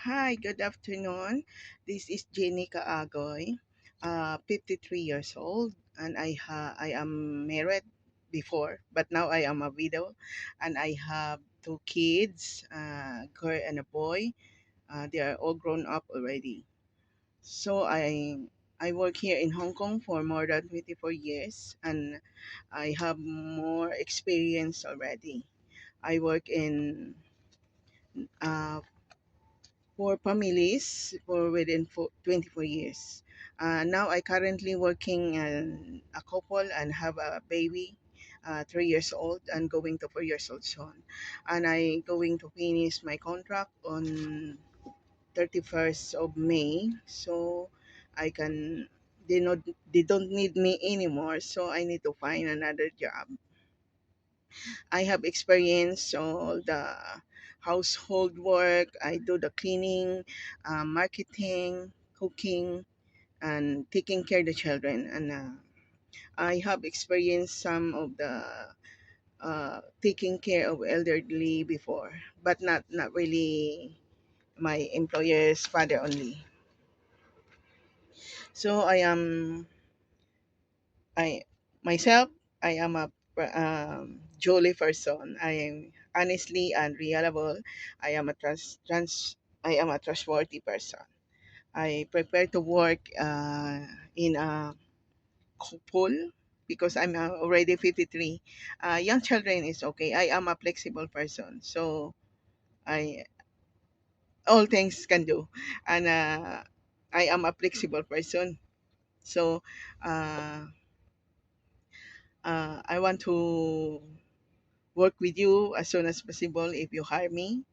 Hi, good afternoon. This is Jenny Kaagoy, 53 years old, and I am married before, but now I am a widow, and I have two kids, a girl and a boy. They are all grown up already. So I work here in Hong Kong for more than 24 years, and I have more experience already. I work in uh, for families for within 24 years. Now I currently working a couple and have a baby, 3 years old and going to 4 years old soon. And I going to finish my contract on 31st of May. So I can, they don't need me anymore. So I need to find another job. I have experience all the household work. I do the cleaning, marketing, cooking, and taking care of the children. And I have experienced some of the taking care of elderly before, but not really my employer's father only. So I myself I am a jolly person. I am honestly and reliable. I am a I am a trustworthy person. I prefer to work in a couple because I'm already 53. Young children is okay. I am a flexible person, so I all things can do, and I am a flexible person. So uh, I want to work with you as soon as possible if you hire me.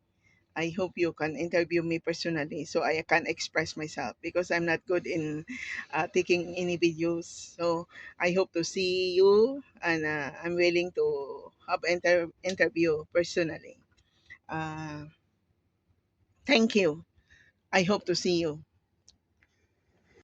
I hope you can interview me personally so I can express myself because I'm not good in taking any videos. So I hope to see you and I'm willing to have interview personally. Uh, Thank you. I hope to see you.